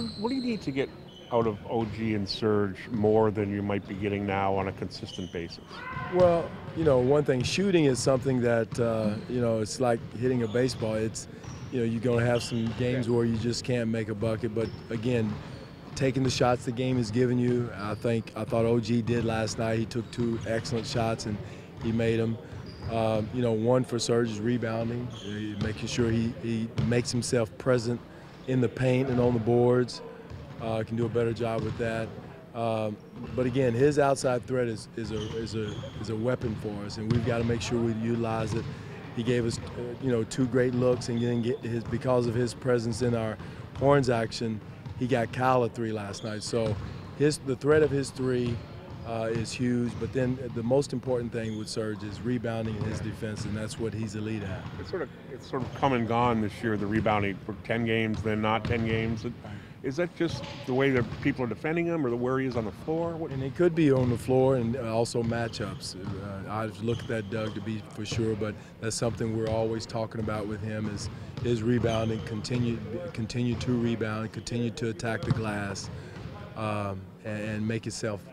what do you need to get out of OG and Serge more than you might be getting now on a consistent basis? Well, one thing, shooting is something that, it's like hitting a baseball. It's, you're going to have some games where you just can't make a bucket. But again, taking the shots the game is giving you, I thought OG did last night. He took 2 excellent shots and he made them. One for Serge is rebounding, making sure he makes himself present in the paint and on the boards. Can do a better job with that. But again, his outside threat is a weapon for us, and we've got to make sure we utilize it. He gave us, 2 great looks, and then because of his presence in our horns action, he got Kyle a 3 last night. So the threat of his 3 is huge. But then the most important thing with Serge is rebounding and his defense, and that's what he's elite at. It's sort of come and gone this year. The rebounding for 10 games, then not 10 games. Is that just the way that people are defending him, or where he is on the floor? And it could be on the floor, and also matchups. I've looked at that, Doug, to be for sure, but that's something we're always talking about with him is his rebounding, continue to rebound, continue to attack the glass, and make himself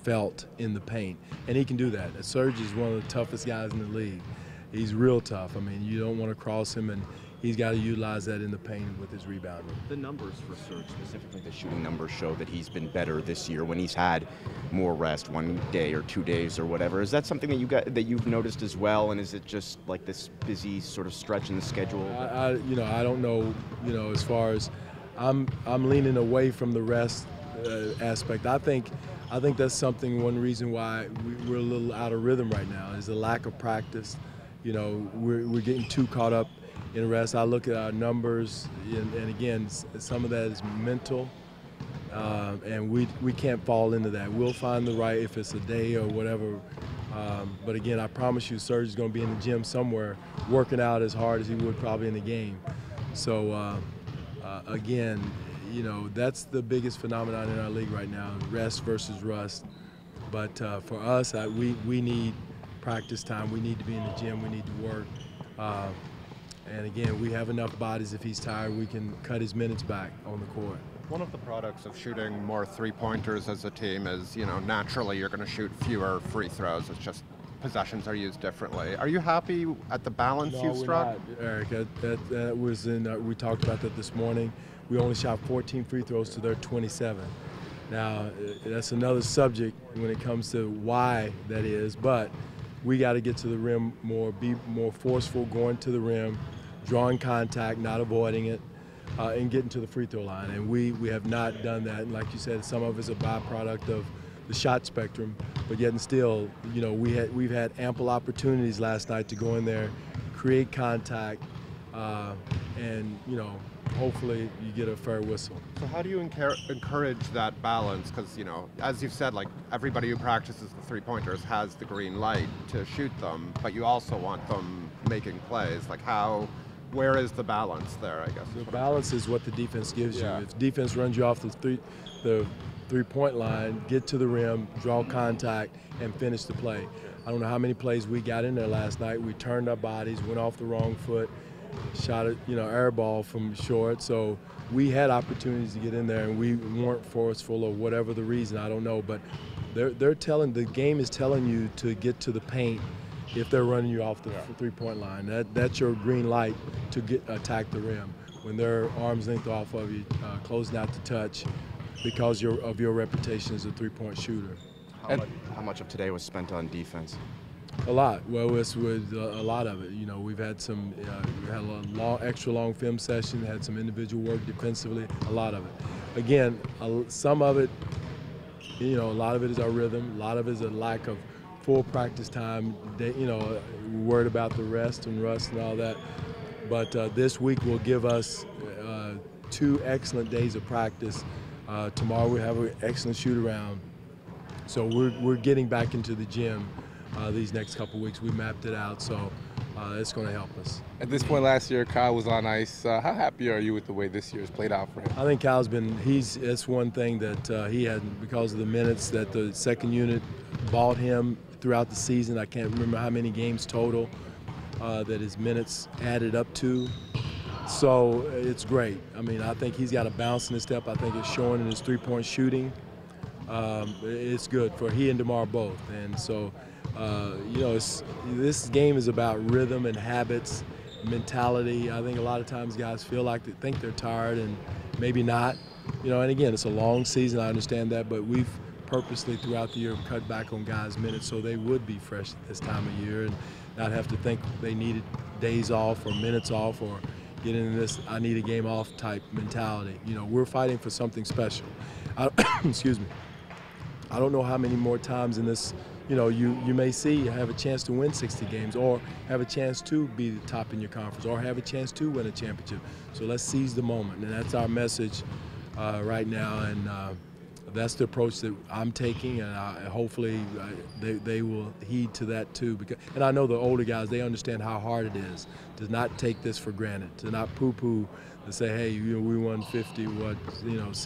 felt in the paint. And he can do that. Serge is one of the toughest guys in the league. He's real tough. I mean, you don't want to cross him, and he's got to utilize that in the paint with his rebounding. The numbers for Serge, specifically the shooting numbers, show that he's been better this year when he's had more rest, 1 day or 2 days or whatever. Is that something that you've noticed as well, and is it just like this busy sort of stretch in the schedule? I don't know. As far as I'm leaning away from the rest aspect. I think that's one reason why we're a little out of rhythm right now is the lack of practice. We're getting too caught up in rest. I look at our numbers, and again, some of that is mental, and we can't fall into that. We'll find the right, if it's a day or whatever. But again, I promise you, Serge is going to be in the gym somewhere, working out as hard as he would probably in the game. So again, that's the biggest phenomenon in our league right now: rest versus rust. But for us, we need practice time. We need to be in the gym. We need to work. And again, we have enough bodies. If he's tired, we can cut his minutes back on the court. One of the products of shooting more 3-pointers as a team is, naturally you're going to shoot fewer free throws. It's just possessions are used differently. Are you happy at the balance you've struck? No, we're not, Eric. That was we talked about that this morning. We only shot 14 free throws to their 27. Now, that's another subject when it comes to why that is, but we got to get to the rim more, be more forceful going to the rim, drawing contact, not avoiding it, and getting to the free throw line. And we have not done that. And like you said, some of it's a byproduct of the shot spectrum, but yet and still, we've had ample opportunities last night to go in there, create contact, and hopefully you get a fair whistle. So how do you encourage that balance? Because, as you've said, like everybody who practices the 3-pointers has the green light to shoot them, but you also want them making plays. Like where is the balance there, I guess? The balance is what the defense gives you. Yeah. If defense runs you off the three-point line, get to the rim, draw contact, and finish the play. I don't know how many plays we got in there last night. We turned our bodies, went off the wrong foot, shot it, air ball from short. So we had opportunities to get in there, and we weren't forceful or whatever the reason. I don't know, but the game is telling you to get to the paint if they're running you off the 3-point line. That's your green light to attack the rim. When they're arm's length off of you, closing out the touch, because of your reputation as a 3-point shooter. How much of today was spent on defense? A lot. Well, it's with a lot of it. We've had we had a extra long film session, had some individual work defensively, a lot of it. Again, some of it, a lot of it is our rhythm, a lot of it is a lack of full practice time. We're worried about the rest and rust and all that. But this week will give us 2 excellent days of practice. Tomorrow we have an excellent shoot around. So we're getting back into the gym these next couple weeks. We mapped it out, so it's going to help us. At this point last year, Kyle was on ice. How happy are you with the way this year has played out for him? I think Kyle's that's one thing that he had, because of the minutes that the second unit bought him throughout the season. I can't remember how many games total that his minutes added up to. So it's great. I mean, I think he's got a bounce in his step. I think it's showing in his three-point shooting. It's good for he and DeMar both. And so, this game is about rhythm and habits, mentality. I think a lot of times guys feel like they think they're tired and maybe not. And again, it's a long season. I understand that, but we've purposely throughout the year cut back on guys' minutes so they would be fresh at this time of year and not have to think they needed days off or minutes off or get into this I need a game off type mentality. We're fighting for something special. Excuse me. I don't know how many more times in this, you may see have a chance to win 60 games or have a chance to be the top in your conference or have a chance to win a championship. So let's seize the moment, and that's our message right now, and that's the approach that I'm taking, and hopefully they will heed to that too. And I know the older guys, they understand how hard it is to not take this for granted, to not poo-poo and say, hey, we won 50,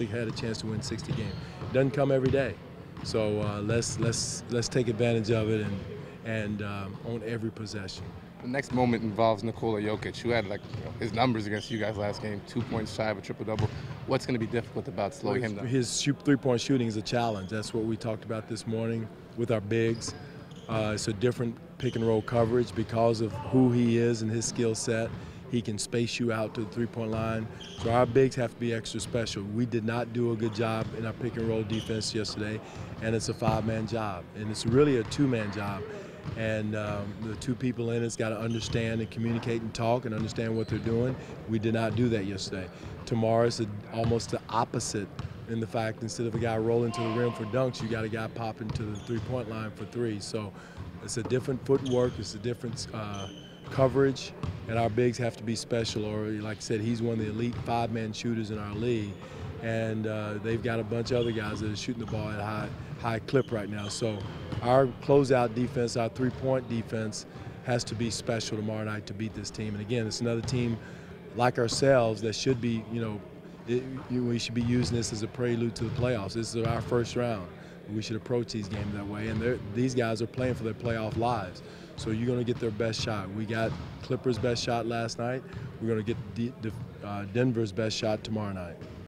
had a chance to win 60 games. It doesn't come every day. So let's take advantage of it and on every possession. The next moment involves Nikola Jokic, who had his numbers against you guys last game, 2 points shy of a triple-double. What's going to be difficult about slowing him down? His three-point shooting is a challenge. That's what we talked about this morning with our bigs. It's a different pick-and-roll coverage because of who he is and his skill set. He can space you out to the three-point line. So our bigs have to be extra special. We did not do a good job in our pick-and-roll defense yesterday, and it's a five-man job. And it's really a two-man job. And the two people in it's got to understand and communicate and talk and understand what they're doing. We did not do that yesterday. Tomorrow is almost the opposite in the fact instead of a guy rolling to the rim for dunks, you got a guy popping to the three-point line for three. So it's a different footwork, it's a different coverage, and our bigs have to be special. Or like I said, he's one of the elite five-man shooters in our league, and they've got a bunch of other guys that are shooting the ball at a high clip right now. So our closeout defense, our three-point defense has to be special tomorrow night to beat this team. And again, it's another team like ourselves that should be, we should be using this as a prelude to the playoffs. This is our first round. We should approach these games that way. And these guys are playing for their playoff lives. So you're going to get their best shot. We got Clippers' best shot last night. We're going to get Denver's best shot tomorrow night.